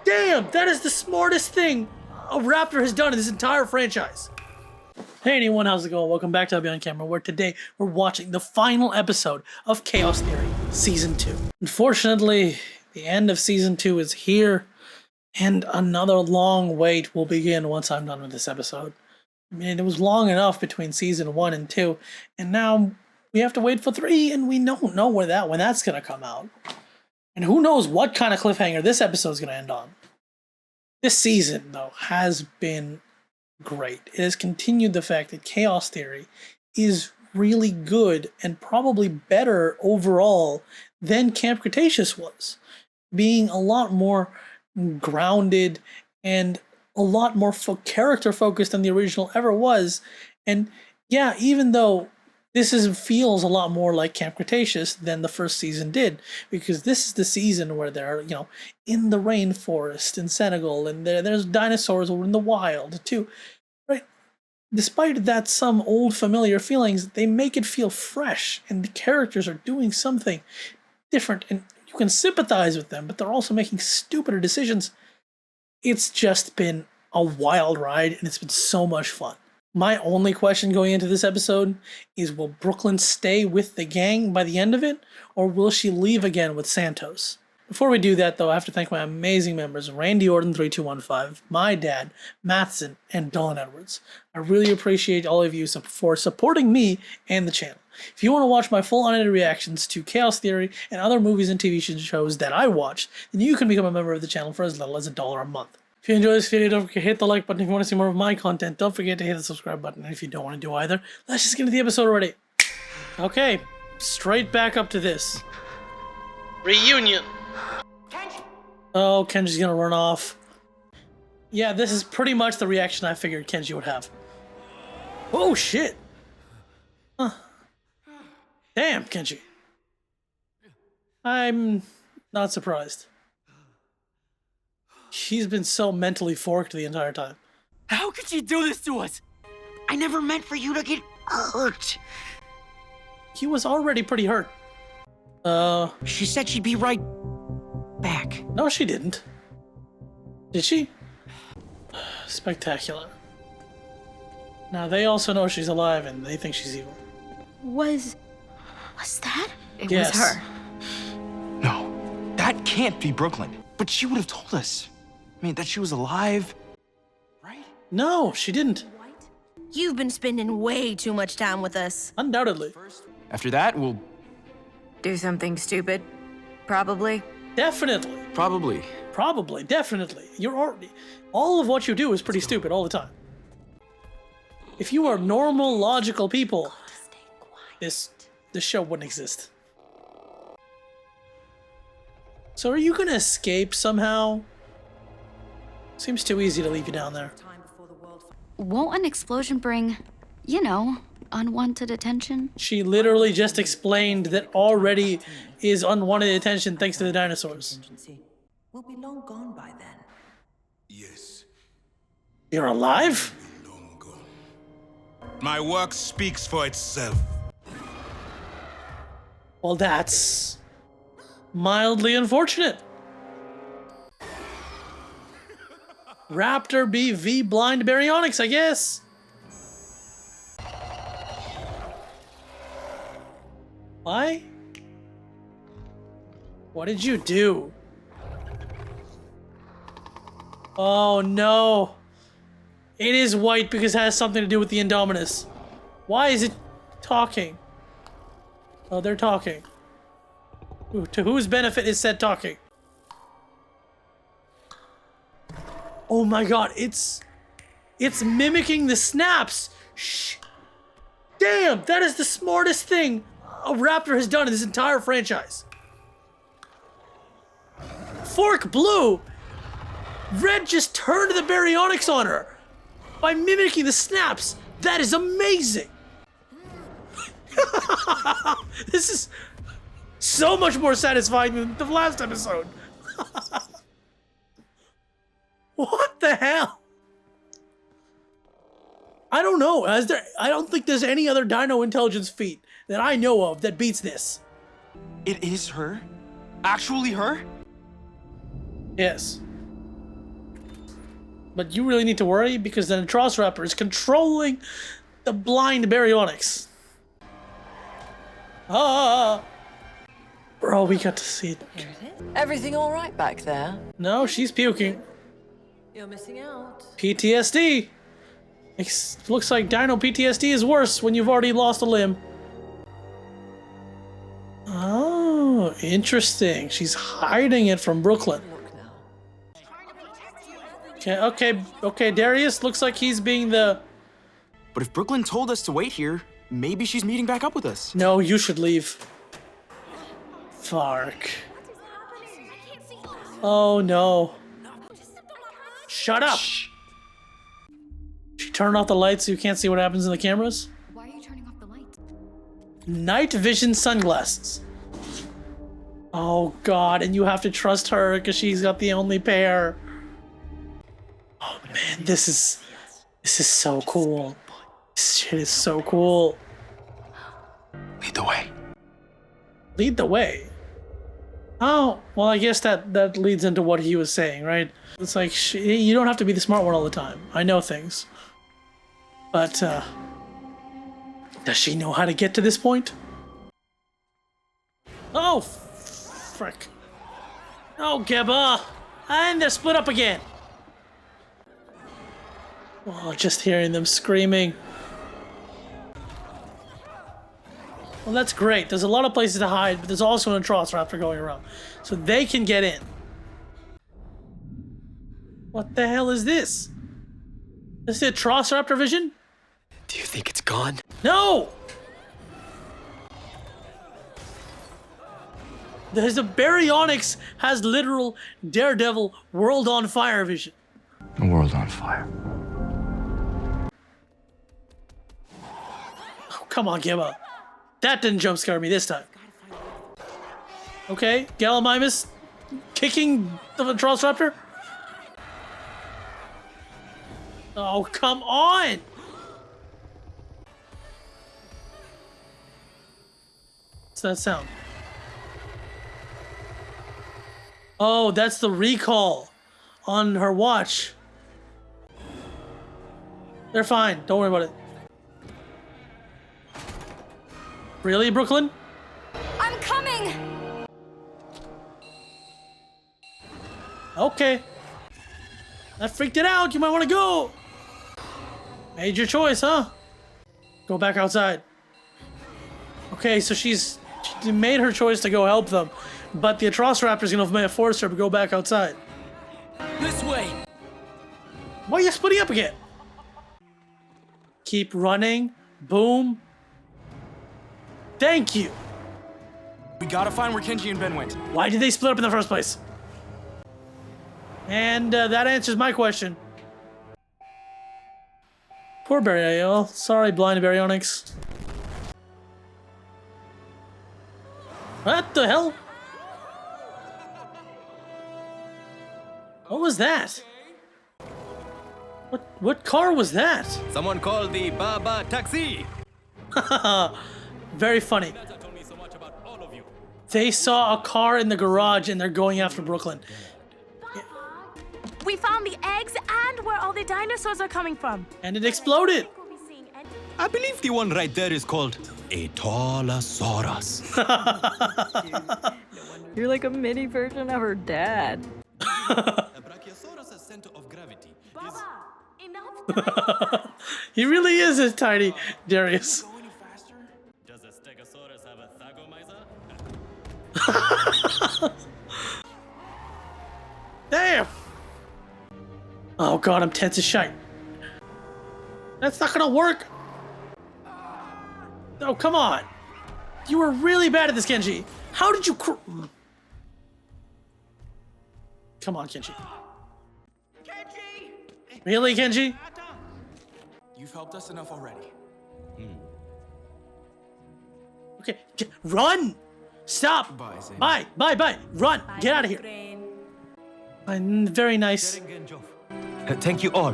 Damn, that is the smartest thing a raptor has done in this entire franchise. Hey anyone, how's it going? Welcome back to Abhi on Camera, where today we're watching the final episode of Chaos Theory Season 2. Unfortunately, the end of Season 2 is here, and another long wait will begin once I'm done with this episode. I mean, it was long enough between Season 1 and 2, and now we have to wait for 3, and we don't know when that's going to come out. And who knows what kind of cliffhanger this episode is going to end on. This season, though, has been great. It has continued the fact that Chaos Theory is really good and probably better overall than Camp Cretaceous was, being a lot more grounded and a lot more character focused than the original ever was. And yeah, even though this feels a lot more like Camp Cretaceous than the first season did, because this is the season where they're, in the rainforest in Senegal, and there's dinosaurs over in the wild too, right? Despite that, some old familiar feelings, they make it feel fresh, and the characters are doing something different, and you can sympathize with them, but they're also making stupider decisions. It's just been a wild ride, and it's been so much fun. My only question going into this episode is, will Brooklyn stay with the gang by the end of it, or will she leave again with Santos? Before we do that, though, I have to thank my amazing members, Randy Orton 3215, my dad, Mattson, and Dawn Edwards. I really appreciate all of you for supporting me and the channel. If you want to watch my full unedited reactions to Chaos Theory and other movies and TV shows that I watch, then you can become a member of the channel for as little as $1 a month. If you enjoy this video, don't forget to hit the like button. If you want to see more of my content, don't forget to hit the subscribe button. And if you don't want to do either, let's just get into the episode already. Okay, straight back up to this. Reunion. Oh, Kenji's gonna run off. Yeah, this is pretty much the reaction I figured Kenji would have. Oh, shit. Huh. Damn, Kenji. I'm not surprised. He's been so mentally forked the entire time. How could you do this to us? I never meant for you to get hurt. He was already pretty hurt. She said she'd be right back. No, she didn't. Did she? Spectacular. Now, they also know she's alive and they think she's evil. Was that? It Yes. was her. No, that can't be Brooklyn. But she would have told us. I mean, that she was alive, right? No, she didn't. You've been spending way too much time with us. Undoubtedly. After that, we'll Do something stupid? Probably. Definitely. probably. Probably. Definitely. You're already... All of what you do is pretty stupid all the time. If you are normal, logical people, this show wouldn't exist. So are you gonna escape somehow? Seems too easy to leave you down there. Won't an explosion bring, unwanted attention? She literally just explained that already is unwanted attention thanks to the dinosaurs. We'll be long gone by then. Yes, You're alive? long gone. My work speaks for itself. Well, that's mildly unfortunate. Raptor BV Blind Baryonyx, I guess. Why? What did you do? Oh no. It is white because it has something to do with the Indominus. Why is it talking? Oh, they're talking. To whose benefit is said talking? Oh my god, it's mimicking the snaps. Shh. Damn, that is the smartest thing a raptor has done in this entire franchise. Fork blue. Red just turned the baryonyx on her by mimicking the snaps. That is amazing. This is so much more satisfying than the last episode. What the hell? I don't know. I don't think there's any other dino intelligence feat that I know of that beats this. It is her? Actually her? Yes. But you really need to worry because the atrociraptor is controlling the blind Baryonyx. Ah! Bro, we got to see it. Everything all right back there? No, she's puking. You're missing out. PTSD. Looks like Dino PTSD is worse when you've already lost a limb. Oh, interesting. She's hiding it from Brooklyn. Okay, Darius looks like he's being the... But if Brooklyn told us to wait here, maybe she's meeting back up with us. No, you should leave. Fark. Oh no. Shut up! Shh. She turned off the lights so you can't see what happens in the cameras? Why are you turning off the lights? Night vision sunglasses. Oh god, and you have to trust her because she's got the only pair. Oh man, this is so cool. This shit is so cool. Lead the way. Lead the way. Oh, well, I guess that leads into what he was saying, right? It's like, you don't have to be the smart one all the time. I know things. But, does she know how to get to this point? Oh, frick. Oh, Geba. And they're split up again. Oh, just hearing them screaming. Well, that's great. There's a lot of places to hide, but there's also an atrociraptor going around. So they can get in. What the hell is this? Is it atrociraptor vision? Do you think it's gone? No! There's a Baryonyx has literal Daredevil world on fire vision. The world on fire. Oh, come on, Gemma. That didn't jump scare me this time. Okay, Gallimimus kicking the atrociraptor. Oh, come on! What's that sound? Oh, that's the recall on her watch. They're fine. Don't worry about it. Really, Brooklyn? I'm coming! Okay. That freaked it out. You might want to go. Made your choice, huh? Go back outside. Okay, so she made her choice to go help them, but the atrociraptor's gonna force her to go back outside. This way! Why are you splitting up again? Keep running. Boom. Thank you. We gotta find where Kenji and Ben went. Why did they split up in the first place? And that answers my question. Poor Baryonyx. Sorry, blind Baryonyx. What the hell? What was that? What car was that? Someone called the Baba Taxi! Very funny. They saw a car in the garage and they're going after Brooklyn. We found the eggs and where all the dinosaurs are coming from. And it exploded. I believe the one right there is called Atrociraptor. You're like a mini version of her dad. A Brachiosaurus' center of gravity is... Enough. He really is a tiny Darius. Does a Stegosaurus have a Thagomizer? Damn! Oh god, I'm tense as shite. That's not gonna work! Oh, come on! You were really bad at this, Kenji! How did you Come on, Kenji. Kenji! Really, Kenji? You've helped us enough already. Okay, run! Stop! Bye, Zane. Bye! Run! Get out of here! Very nice. Thank you all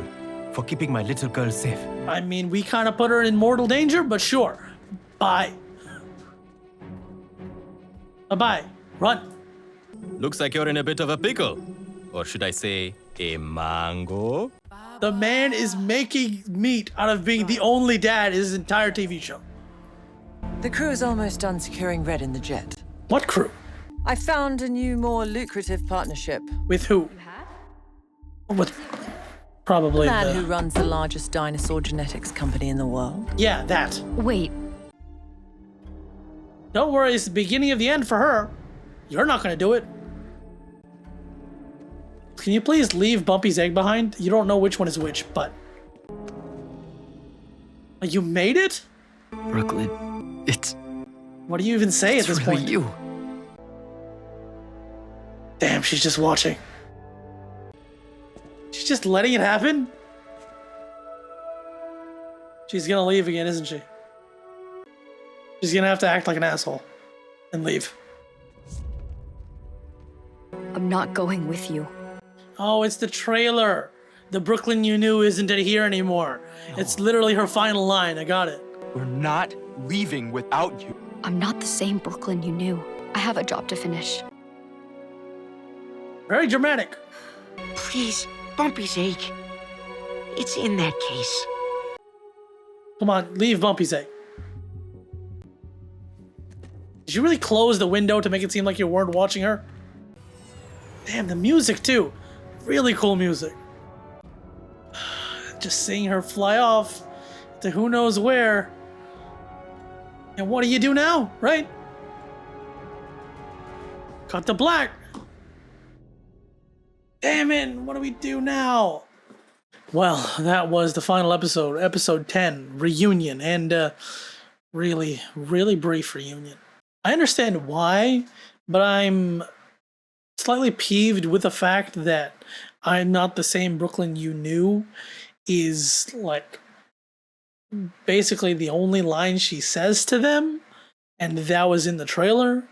for keeping my little girl safe. I mean, we kind of put her in mortal danger, but sure. Bye. Bye-bye. Run. Looks like you're in a bit of a pickle. Or should I say, a mango? The man is making meat out of being the only dad in his entire TV show. The crew is almost done securing Red in the jet. What crew? I found a new, more lucrative partnership. With who? With probably The man the... who runs the largest dinosaur genetics company in the world. Yeah, that. Wait, Don't worry, it's the beginning of the end for her. You're not gonna do it. Can you please leave Bumpy's egg behind? You don't know which one is which, but... You made it? Brooklyn, it's What do you even say at this really point? you. Damn, she's just watching. She's just letting it happen? She's gonna leave again, isn't she? She's gonna have to act like an asshole and leave. I'm not going with you. Oh, it's the trailer. The Brooklyn you knew isn't here anymore. It's literally her final line. I got it. We're not leaving without you. I'm not the same Brooklyn you knew. I have a job to finish. Very dramatic. Please, Bumpy's egg. It's in that case. Come on, leave Bumpy's egg. Did you really close the window to make it seem like you weren't watching her? Damn, the music too. Really cool music. Just seeing her fly off to who knows where. And what do you do now, right? Cut to black. Damn it, what do we do now? Well, that was the final episode, episode 10, Reunion, and really, really brief reunion. I understand why, but I'm slightly peeved with the fact that I'm not the same Brooklyn you knew is like basically the only line she says to them, and that was in the trailer.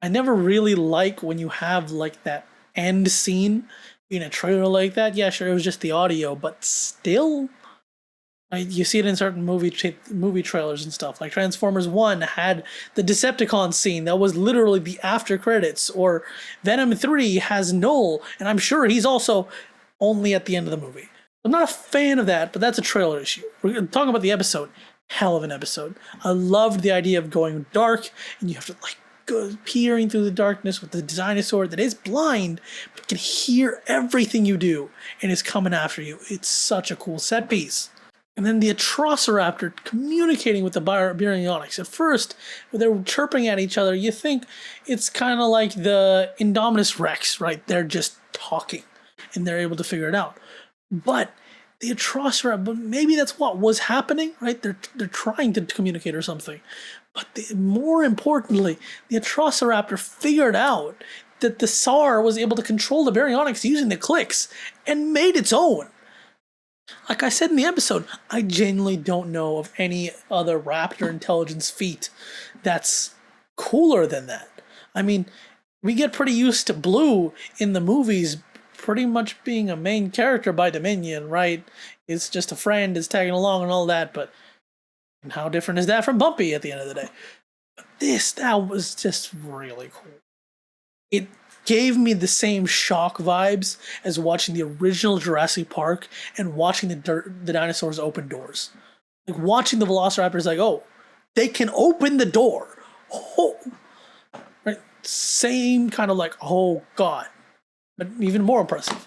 I never really like when you have like that end scene in a trailer like that. Yeah, sure, it was just the audio, but still, you see it in certain movie trailers and stuff. Like Transformers 1 had the Decepticon scene that was literally the after credits, or Venom 3 has Null, and I'm sure he's also only at the end of the movie. I'm not a fan of that, but that's a trailer issue. We're talking about the episode. Hell of an episode. I loved the idea of going dark, and you have to like go peering through the darkness with the dinosaur that is blind, but can hear everything you do, and is coming after you. It's such a cool set piece. And then the atrociraptor communicating with the Baryonyx. At first, when they're chirping at each other, you think it's kind of like the Indominus Rex, right? They're just talking, and they're able to figure it out. But the atrociraptor, maybe that's what was happening, right? They're trying to communicate or something. But more importantly, the atrociraptor figured out that the SAR was able to control the Baryonyx using the clicks and made its own. Like I said in the episode, I genuinely don't know of any other raptor intelligence feat that's cooler than that. I mean, we get pretty used to Blue in the movies pretty much being a main character by Dominion, right? It's just a friend, it's tagging along and all that, but and how different is that from Bumpy at the end of the day? But that was just really cool. It gave me the same shock vibes as watching the original Jurassic Park and watching the dinosaurs open doors. Like watching the Velociraptors, like, oh, they can open the door. Oh, right? Same kind of like, oh God, but even more impressive.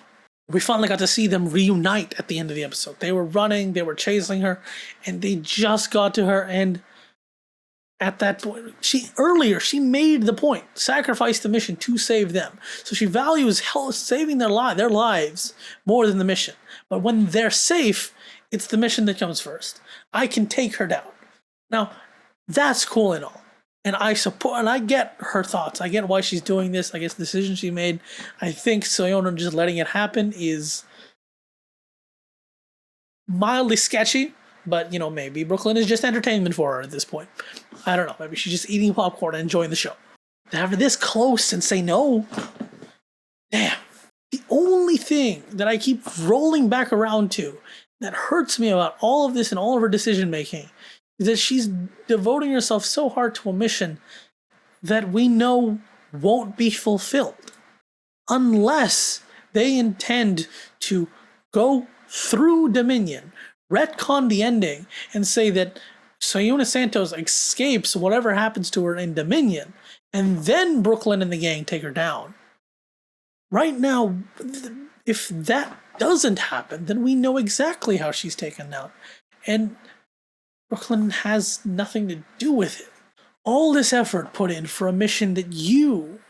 We finally got to see them reunite at the end of the episode. They were running, they were chasing her, and they just got to her, and at that point, she made the point, sacrificed the mission to save them. So she values saving their lives more than the mission. But when they're safe, it's the mission that comes first. I can take her down. Now, that's cool and all. And I support, and I get her thoughts. I get why she's doing this. I guess the decision she made. I think Soyona just letting it happen is mildly sketchy, but maybe Brooklyn is just entertainment for her at this point. I don't know. Maybe she's just eating popcorn and enjoying the show. To have her this close and say no, damn. The only thing that I keep rolling back around to that hurts me about all of this and all of her decision making is that she's devoting herself so hard to a mission that we know won't be fulfilled unless they intend to go through Dominion, retcon the ending, and say that Sayuna Santos escapes whatever happens to her in Dominion, and then Brooklyn and the gang take her down. Right now, if that doesn't happen, then we know exactly how she's taken down. And Brooklyn has nothing to do with it. All this effort put in for a mission that you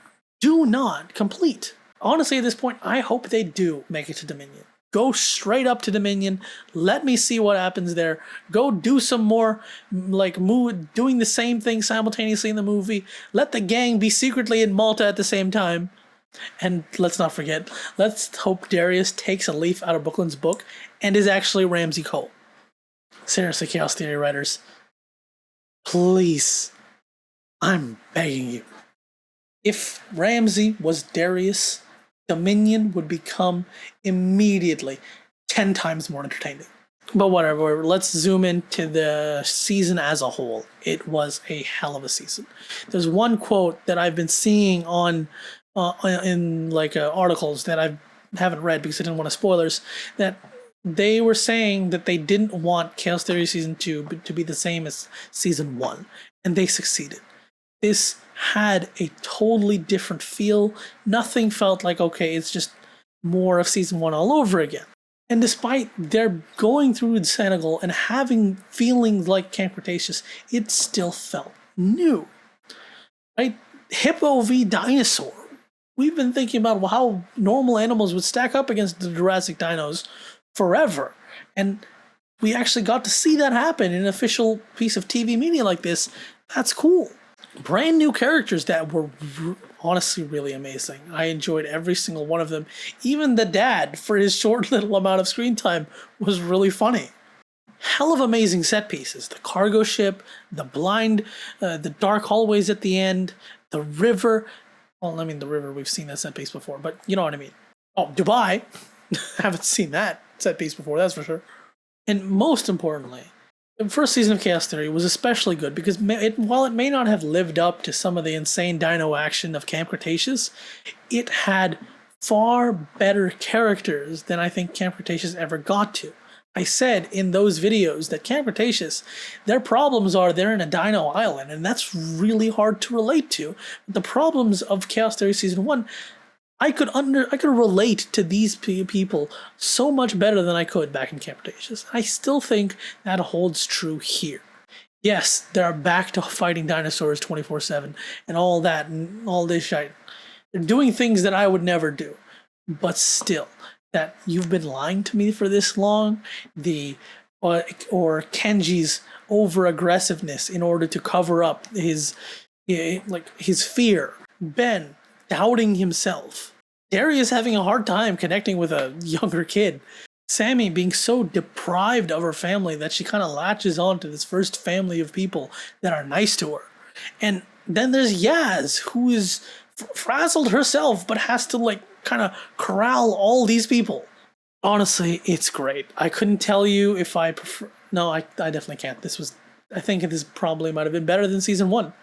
do not complete. Honestly, at this point, I hope they do make it to Dominion. Go straight up to Dominion. Let me see what happens there. Go do some more, doing the same thing simultaneously in the movie. Let the gang be secretly in Malta at the same time. And let's not forget, let's hope Darius takes a leaf out of Brooklyn's book and is actually Ramsey Cole. Seriously, Chaos Theory writers, please, I'm begging you. If Ramsey was Darius, Dominion would become immediately 10 times more entertaining. But whatever, let's zoom into the season as a whole. It was a hell of a season. There's one quote that I've been seeing in articles that I haven't read because I didn't want to spoilers, that they were saying that they didn't want Chaos Theory Season 2 to be the same as Season 1, and they succeeded. This had a totally different feel. Nothing felt like, okay, it's just more of Season 1 all over again. And despite their going through Senegal and having feelings like Camp Cretaceous, it still felt new. Right? Hippo v dinosaur. We've been thinking about how normal animals would stack up against the Jurassic dinos forever. And we actually got to see that happen in an official piece of TV media like this. That's cool. Brand new characters that were honestly really amazing. I enjoyed every single one of them. Even the dad, for his short little amount of screen time, was really funny. Hell of amazing set pieces. The cargo ship, the dark hallways at the end, the river. Well, I mean, the river, we've seen that set piece before, but you know what I mean. Oh, Dubai. Haven't seen that set piece before, that's for sure. And most importantly, the first season of Chaos Theory was especially good because while it may not have lived up to some of the insane dino action of Camp Cretaceous, it had far better characters than I think Camp Cretaceous ever got to. I said in those videos that Camp Cretaceous, their problems are they're in a dino island, and that's really hard to relate to. The problems of Chaos Theory Season 1, I could relate to these people so much better than I could back in Camp Cretaceous. I still think that holds true here. Yes, they're back to fighting dinosaurs 24/7 and all that and all this shit. They're doing things that I would never do, but still, that you've been lying to me for this long, or Kenji's over aggressiveness in order to cover up his fear, Ben doubting himself, Darius having a hard time connecting with a younger kid, Sammy being so deprived of her family that she kind of latches on to this first family of people that are nice to her. And then there's Yaz, who is frazzled herself but has to kind of corral all these people. Honestly, it's great. I couldn't tell you if I prefer. No, I definitely can't. I think this probably might have been better than Season 1.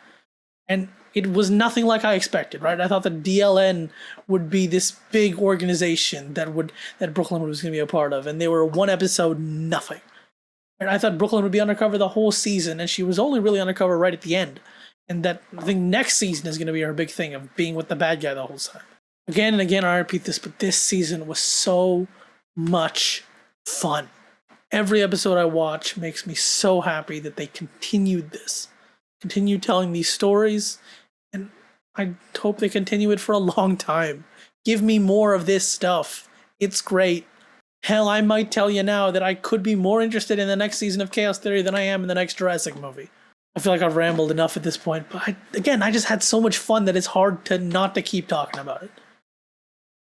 And it was nothing like I expected, right? I thought that DLN would be this big organization that Brooklyn was going to be a part of, and they were one episode nothing. And I thought Brooklyn would be undercover the whole season, and she was only really undercover right at the end. And that I think next season is going to be her big thing of being with the bad guy the whole time. Again and again, I repeat this, but this season was so much fun. Every episode I watch makes me so happy that they continued this. Continue telling these stories, and I hope they continue it for a long time. Give me more of this stuff. It's great. Hell, I might tell you now that I could be more interested in the next season of Chaos Theory than I am in the next Jurassic movie. I feel like I've rambled enough at this point, but I just had so much fun that it's hard not to keep talking about it.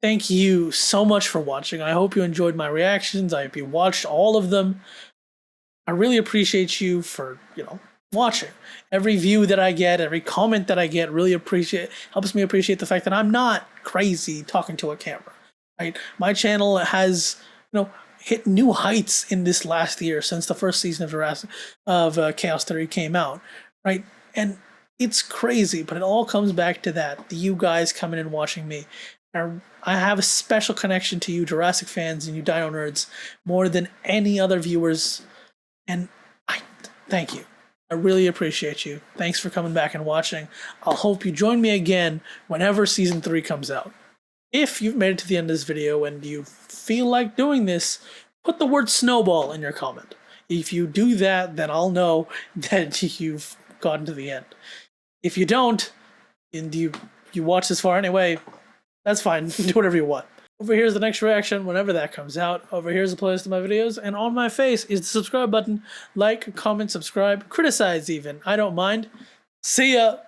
Thank you so much for watching. I hope you enjoyed my reactions. I hope you watched all of them. I really appreciate you for, watching. Every view that I get, every comment that I get really helps me appreciate the fact that I'm not crazy talking to a camera. Right? My channel has, hit new heights in this last year since the first season of Chaos Theory came out, right? And it's crazy, but it all comes back to that. You guys coming and watching me I have a special connection to you Jurassic fans and you dino nerds more than any other viewers, and I thank you. I really appreciate you. Thanks for coming back and watching. I'll hope you join me again whenever season 3 comes out. If you've made it to the end of this video and you feel like doing this, put the word snowball in your comment. If you do that, then I'll know that you've gotten to the end. If you don't, and you watch this far anyway, that's fine. Do whatever you want. Over here's the next reaction whenever that comes out. Over here's the playlist of my videos, and on my face is the subscribe button. Like, comment, subscribe, criticize even. I don't mind. See ya!